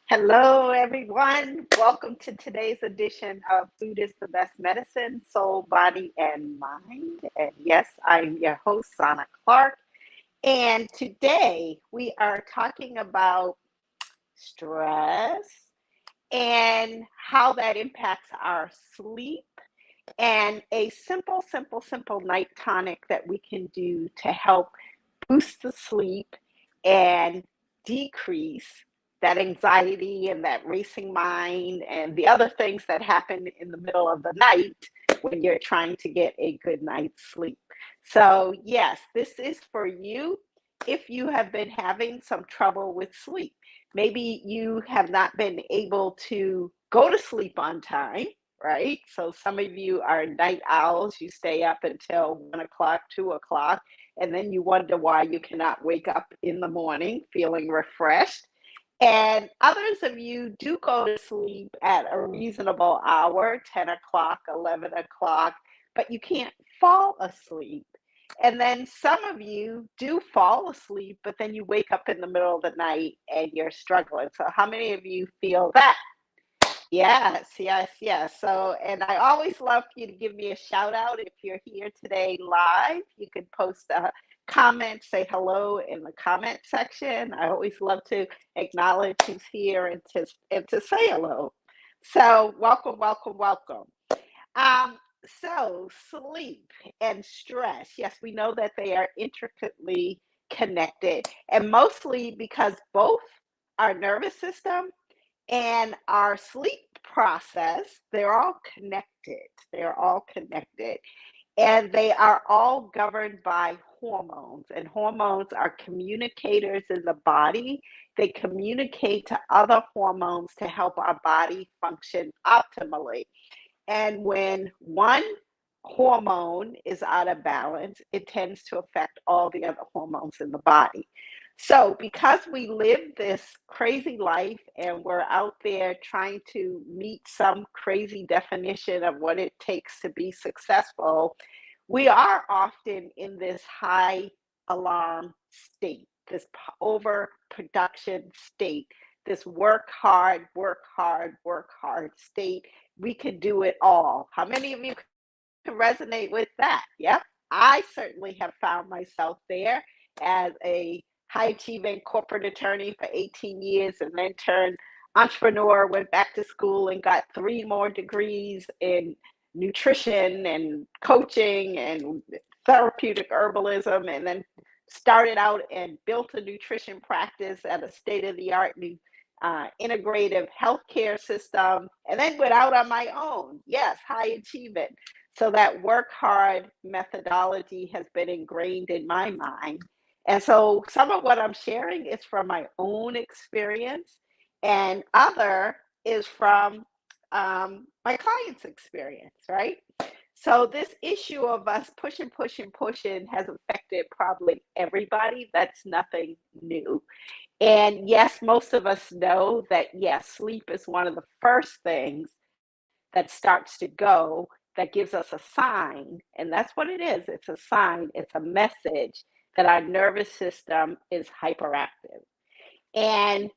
Hello, everyone. Welcome to today's edition of Food is the Best Medicine, Soul, Body, and Mind. And yes, I'm your host, Sana Clark. And today we are talking about stress and how that impacts our sleep and a simple night tonic that we can do to help boost the sleep and decrease that anxiety and that racing mind and the other things that happen in the middle of the night when you're trying to get a good night's sleep. So, yes, this is for you if you have been having some trouble with sleep. Maybe you have not been able to go to sleep on time, right? So, some of you are night owls, you stay up until 1 o'clock, 2 o'clock, and then you wonder why you cannot wake up in the morning feeling refreshed. And others of you do go to sleep at a reasonable hour, 10 o'clock, 11 o'clock, but you can't fall asleep. And then some of you do fall asleep, but then you wake up in the middle of the night and you're struggling. So, how many of you feel that? Yes. So, and I always love for you to give me a shout out if you're here today live. You can post a comment, say hello in the comment section. I always love to acknowledge who's here and to say hello. So, welcome. Um, so sleep and stress. Yes, we know that they are intricately connected, and mostly because both our nervous system and our sleep process, they're all connected. They're all connected. And they are all governed by hormones. And hormones are communicators in the body. They communicate to other hormones to help our body function optimally. And when one hormone is out of balance, it tends to affect all the other hormones in the body. So, because we live this crazy life and we're out there trying to meet some crazy definition of what it takes to be successful, we are often in this high alarm state, this overproduction state, this work hard state. We can do it all. How many of you can resonate with that? Yep. I certainly have found myself there as a high achieving corporate attorney for 18 years and then turned entrepreneur, went back to school and got 3 more degrees in nutrition and coaching and therapeutic herbalism, and then started out and built a nutrition practice at a state of the art new integrative healthcare system, and then went out on my own. Yes, high achievement. So that work hard methodology has been ingrained in my mind. And so some of what I'm sharing is from my own experience, and other is from my client's experience, right? So this issue of us pushing has affected probably everybody. That's nothing new. And yes, most of us know that, yes, sleep is one of the first things that starts to go, that gives us a sign. And that's what it is. It's a sign, it's a message that our nervous system is hyperactive. And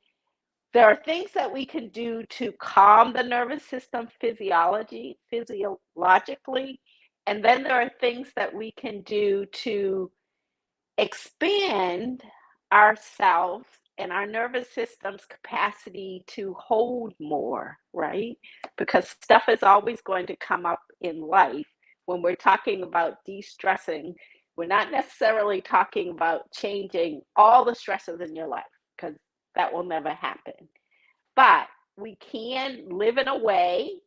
there are things that we can do to calm the nervous system physiologically. And then there are things that we can do to expand ourselves and our nervous system's capacity to hold more, right? Because stuff is always going to come up in life. When we're talking about de-stressing, we're not necessarily talking about changing all the stresses in your life, because that will never happen. But we can live in a way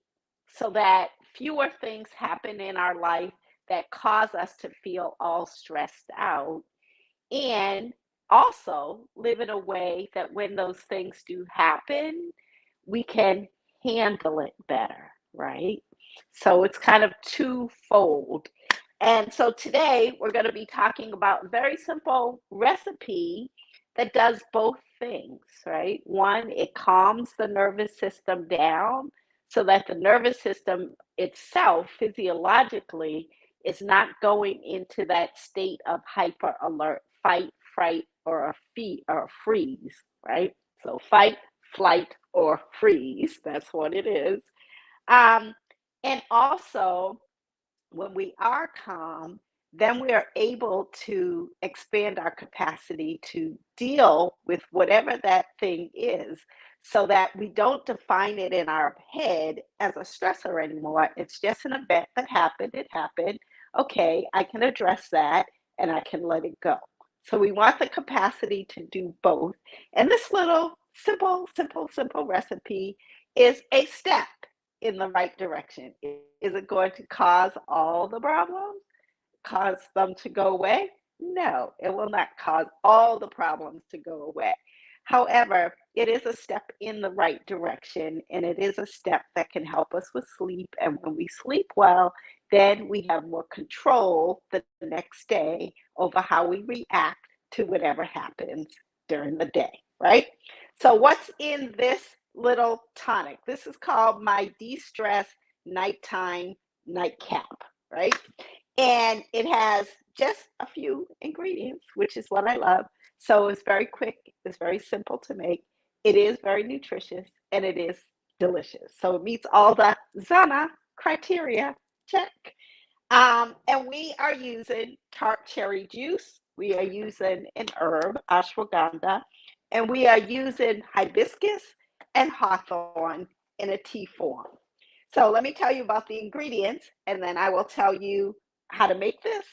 so that fewer things happen in our life that cause us to feel all stressed out, and also live in a way that when those things do happen, we can handle it better, right? So it's kind of twofold. And so today we're going to be talking about a very simple recipe that does both things, right? One, it calms the nervous system down so that the nervous system itself physiologically is not going into that state of hyper alert, fight, fright, or a freeze, right? So fight, flight, or freeze. That's what it is. Um, and also, when we are calm, then we are able to expand our capacity to deal with whatever that thing is so that we don't define it in our head as a stressor anymore. It's just an event that happened. It happened. Okay, I can address that and I can let it go. So we want the capacity to do both. And this little simple recipe is a step in the right direction. Is it going to cause all the problems? Cause them to go away? No, it will not cause all the problems to go away. However, it is a step in the right direction, and it is a step that can help us with sleep. And when we sleep well, then we have more control the next day over how we react to whatever happens during the day, right? So, what's in this little tonic? This is called my de stress nighttime nightcap, right? And it has just a few ingredients, which is what I love. So it's very quick, it's very simple to make. It is very nutritious and it is delicious. So it meets all the Zana criteria. Check. And we are using tart cherry juice. We are using an herb, ashwagandha, and we are using hibiscus and hawthorn in a tea form. So let me tell you about the ingredients, and then I will tell you how to make this,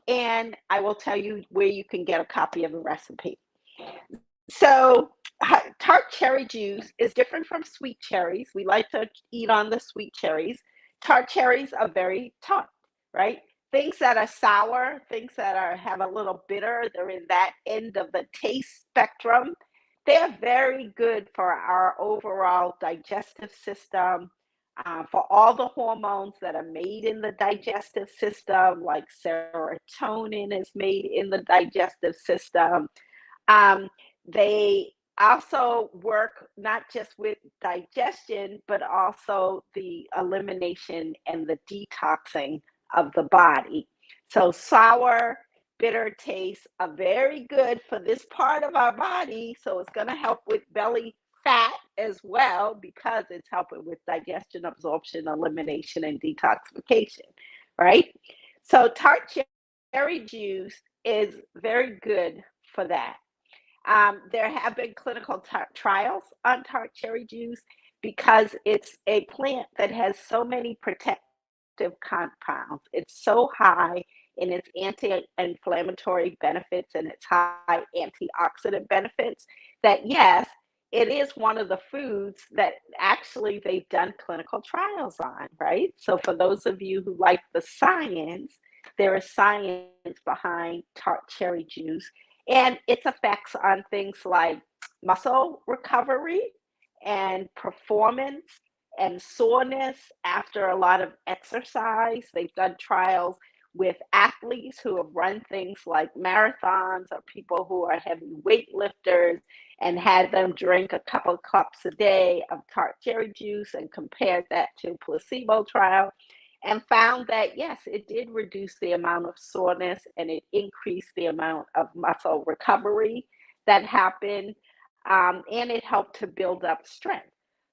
and I will tell you where you can get a copy of the recipe. So, tart cherry juice is different from sweet cherries. We like to eat on the sweet cherries. Tart cherries are very tart, right? Things that are sour, things that are have a little bitter, they're in that end of the taste spectrum. They're very good for our overall digestive system, for all the hormones that are made in the digestive system, like serotonin is made in the digestive system. um, they also work not just with digestion, but also the elimination and the detoxing of the body. So, sour, bitter tastes are very good for this part of our body. So, it's going to help with belly fat as well because it's helping with digestion, absorption, elimination, and detoxification, right? So, tart cherry juice is very good for that. There have been clinical trials on tart cherry juice because it's a plant that has so many protective compounds. It's so high in its anti-inflammatory benefits and its high antioxidant benefits that yes, it is one of the foods that actually they've done clinical trials on, right? So for those of you who like the science, there is science behind tart cherry juice and its effects on things like muscle recovery and performance and soreness after a lot of exercise. They've done trials with athletes who have run things like marathons or people who are heavy weightlifters and had them drink a couple of cups a day of tart cherry juice and compared that to a placebo trial and found that yes, it did reduce the amount of soreness and it increased the amount of muscle recovery that happened, and it helped to build up strength.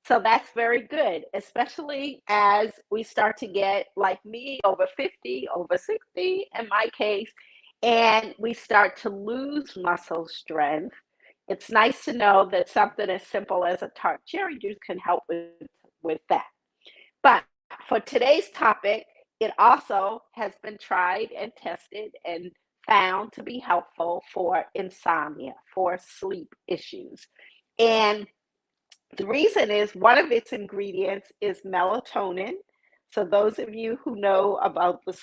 So that's very good, especially as we start to get, like me, over 50, over 60 in my case, and we start to lose muscle strength. It's nice to know that something as simple as a tart cherry juice can help with that. But for today's topic, it also has been tried and tested and found to be helpful for insomnia, for sleep issues. And the reason is one of its ingredients is melatonin. So, those of you who know about the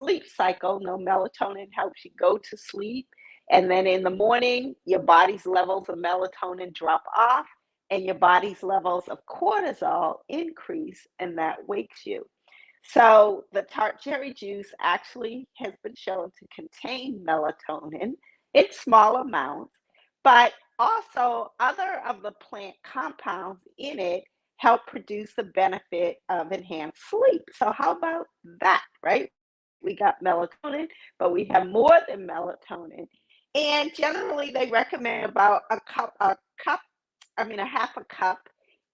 sleep cycle know melatonin helps you go to sleep. And then in the morning, your body's levels of melatonin drop off and your body's levels of cortisol increase, and that wakes you. So the tart cherry juice actually has been shown to contain melatonin in small amounts, but also other of the plant compounds in it help produce the benefit of enhanced sleep. So how about that, right? We got melatonin, but we have more than melatonin. And generally they recommend about a half a cup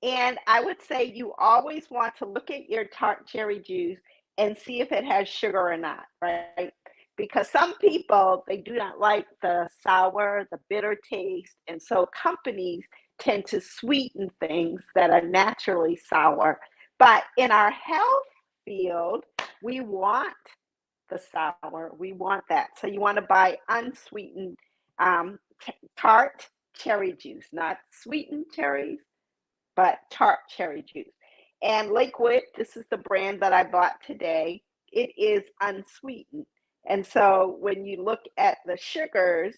And I would say you always want to look at your tart cherry juice and see if it has sugar or not, right? Because some people, they do not like the sour, the bitter taste. And so companies tend to sweeten things that are naturally sour. But in our health field, we want the sour. We want that. So you want to buy unsweetened tart cherry juice, not sweetened cherries, but tart cherry juice. And Lakewood, this is the brand that I bought today. It is unsweetened. And so when you look at the sugars,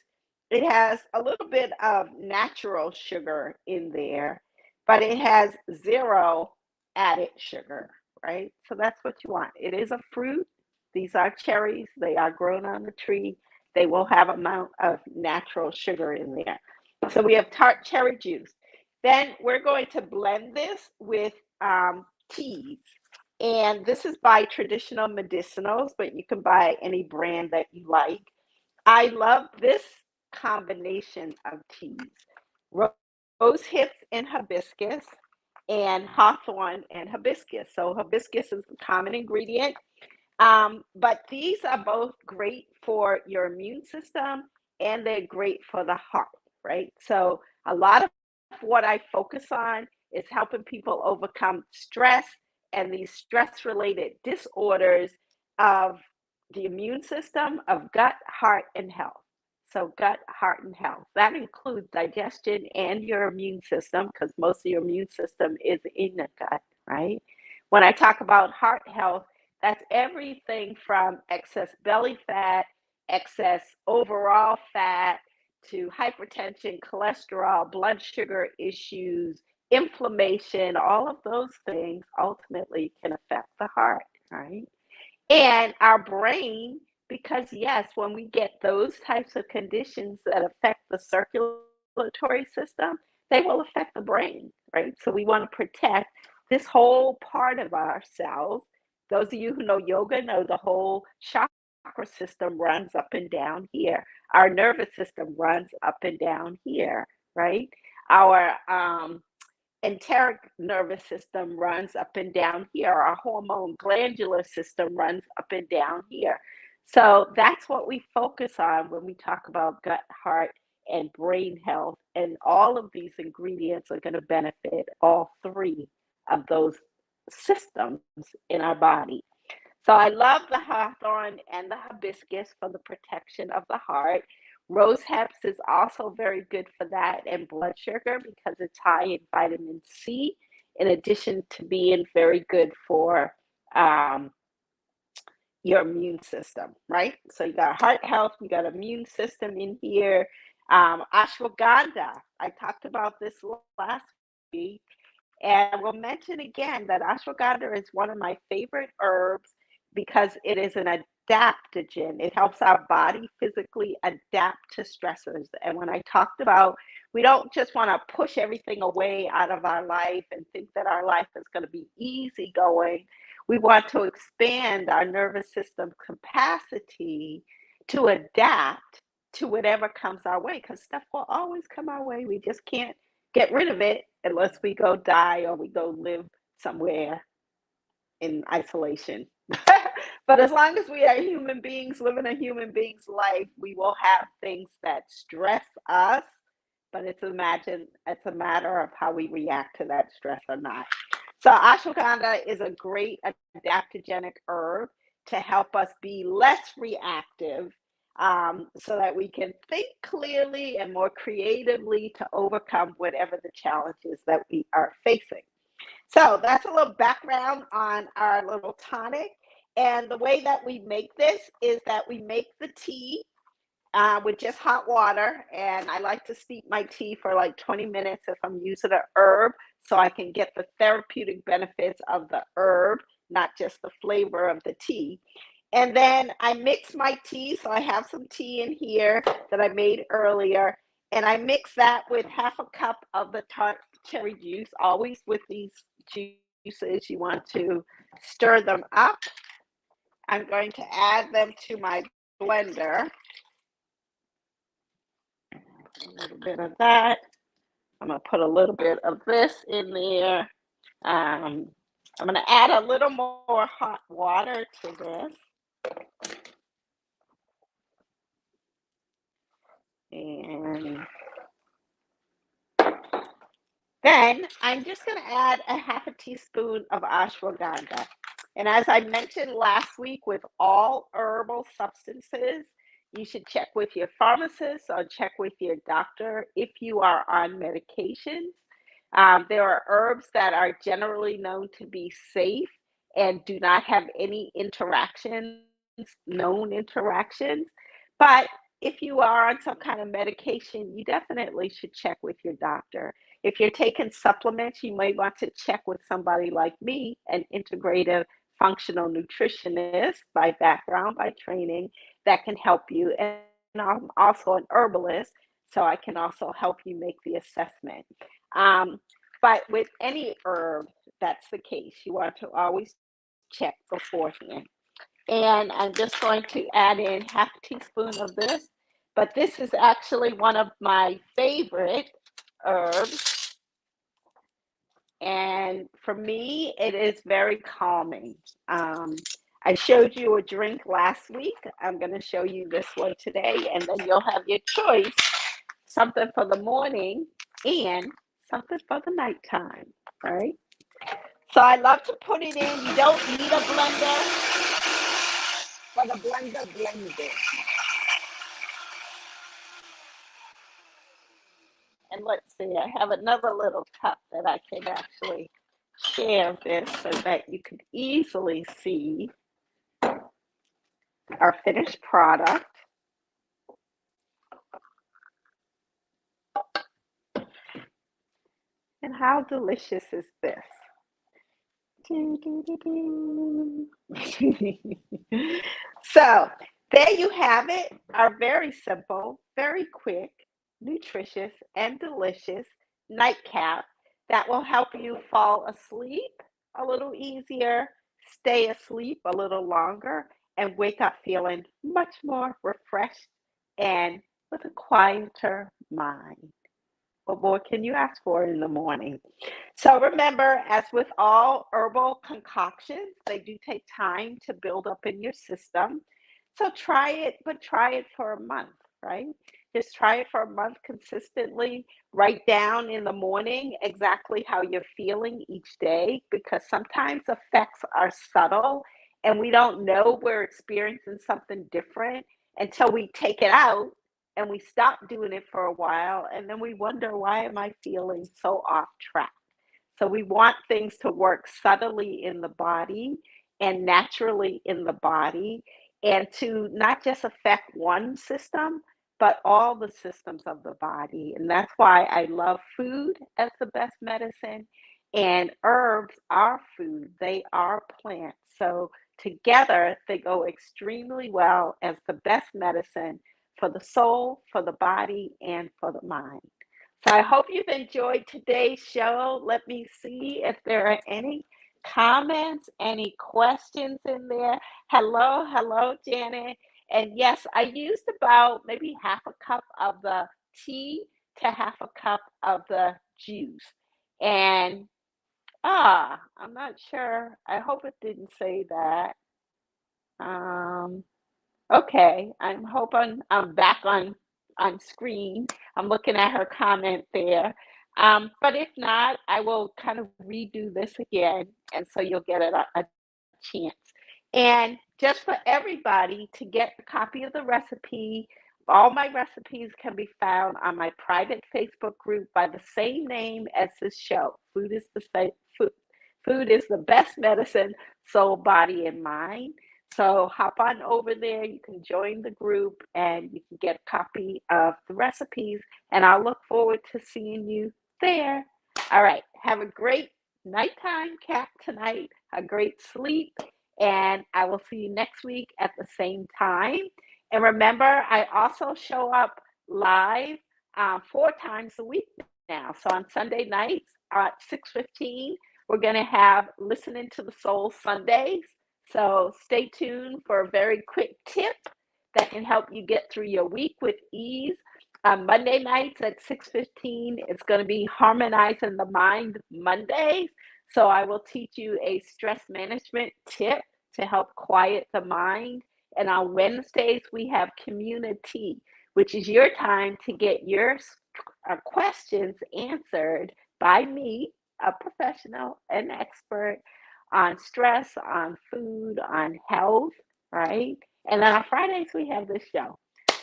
it has a little bit of natural sugar in there, but it has zero added sugar, right? So that's what you want. It is a fruit. These are cherries. They are grown on the tree. They will have amount of natural sugar in there. So we have tart cherry juice. Then we're going to blend this with teas. And this is by Traditional Medicinals, but you can buy any brand that you like. I love this combination of teas. Rose hips and hibiscus, and hawthorn and hibiscus. So hibiscus is the common ingredient. But these are both great for your immune system and they're great for the heart, right? So a lot of what I focus on is helping people overcome stress and these stress related disorders of the immune system, of gut, heart, and health. So, gut, heart, and health. That includes digestion and your immune system because most of your immune system is in the gut, right? When I talk about heart health, that's everything from excess belly fat, excess overall fat, to hypertension, cholesterol, blood sugar issues, inflammation, all of those things ultimately can affect the heart, right? And our brain, because yes, when we get those types of conditions that affect the circulatory system, they will affect the brain, right? So we want to protect this whole part of ourselves. Those of you who know yoga know the whole chakra system runs up and down here. Our nervous system runs up and down here, right? Our enteric nervous system runs up and down here. Our hormone glandular system runs up and down here. So that's what we focus on when we talk about gut, heart, and brain health. And all of these ingredients are going to benefit all three of those systems in our body. So I love the hawthorn and the hibiscus for the protection of the heart. Rose hips is also very good for that and blood sugar because it's high in vitamin C, in addition to being very good for um, your immune system, right? So you got heart health, you got immune system in here. Ashwagandha, I talked about this last week. And I will mention again that ashwagandha is one of my favorite herbs because it is an adaptogen. It helps our body physically adapt to stressors. And when I talked about, we don't just want to push everything away out of our life and think that our life is going to be easy going. We want to expand our nervous system capacity to adapt to whatever comes our way because stuff will always come our way. We just can't get rid of it unless we go die or we go live somewhere in isolation. But as long as we are human beings living a human being's life, we will have things that stress us, but it's a matter of how we react to that stress or not. So ashwagandha is a great adaptogenic herb to help us be less reactive so that we can think clearly and more creatively to overcome whatever the challenges that we are facing. So that's a little background on our little tonic. And the way that we make this is that we make the tea with just hot water. And I like to steep my tea for like 20 minutes if I'm using a herb so I can get the therapeutic benefits of the herb, not just the flavor of the tea. And then I mix my tea. So I have some tea in here that I made earlier. And I mix that with half a cup of the tart cherry juice. Always with these juices, you want to stir them up. I'm going to add them to my blender. A little bit of that. I'm going to put a little bit of this in there. Um, I'm going to add a little more hot water to this. And then I'm just going to add a half a teaspoon of ashwagandha. And as I mentioned last week, with all herbal substances, you should check with your pharmacist or check with your doctor if you are on medications. There are herbs that are generally known to be safe and do not have any interactions, known interactions. But if you are on some kind of medication, you definitely should check with your doctor. If you're taking supplements, you may want to check with somebody like me, an integrative functional nutritionist by background, by training, that can help you. And I'm also an herbalist, so I can also help you make the assessment. Um, but with any herb, that's the case. You want to always check beforehand. And I'm just going to add in half a teaspoon of this, but this is actually one of my favorite herbs. And for me, it is very calming. Um, I showed you a drink last week. I'm going to show you this one today, and then you'll have your choice, something for the morning and something for the nighttime, right? So I love to put it in. You don't need a blender, but a blender blends it. And let's see, I have another little cup that I can actually share this so that you can easily see our finished product. And how delicious is this? So there you have it, our very simple, very quick, nutritious, and delicious nightcap that will help you fall asleep a little easier, stay asleep a little longer, and wake up feeling much more refreshed and with a quieter mind. What more can you ask for in the morning? So remember, as with all herbal concoctions, they do take time to build up in your system. So try it, but try it for a month, right? Just try it for a month consistently. Write down in the morning exactly how you're feeling each day, because sometimes effects are subtle and we don't know we're experiencing something different until we take it out and we stop doing it for a while, and then we wonder, why am I feeling so off track? So we want things to work subtly in the body and naturally in the body, and to not just affect one system, but all the systems of the body. And that's why I love food as the best medicine, and herbs are food, they are plants. So together they go extremely well as the best medicine for the soul, for the body, and for the mind. So I hope you've enjoyed today's show. Let me see if there are any comments, any questions in there. Hello, hello, Janet. And yes, I used about maybe half a cup of the tea to half a cup of the juice. And I'm not sure. I hope it didn't say that. Um, Okay, I'm hoping I'm back on screen. I'm looking at her comment there. But if not, I will kind of redo this again, and so you'll get a chance. And just for everybody to get a copy of the recipe, all my recipes can be found on my private Facebook group by the same name as this show. Food. Food is the best medicine, soul, body, and mind. So hop on over there. You can join the group and you can get a copy of the recipes. And I'll look forward to seeing you there. All right. Have a great nighttime cap tonight, a great sleep. And I will see you next week at the same time. And remember, I also show up live 4 times a week now. So on Sunday nights at 6:15, we're going to have Listening to the Soul Sundays. So stay tuned for a very quick tip that can help you get through your week with ease. Monday nights at 6:15. It's going to be Harmonizing the Mind Mondays. So I will teach you a stress management tip to help quiet the mind. And on Wednesdays, we have community, which is your time to get your questions answered by me, a professional, an expert on stress, on food, on health, right? And then on Fridays, we have this show.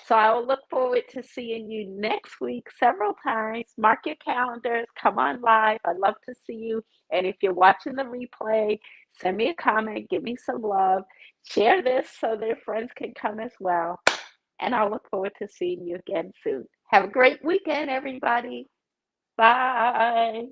So I will look forward to seeing you next week several times. Mark your calendars, come on live. I'd love to see you. And if you're watching the replay, send me a comment, give me some love, share this so their friends can come as well. And I'll look forward to seeing you again soon. Have a great weekend, everybody. Bye.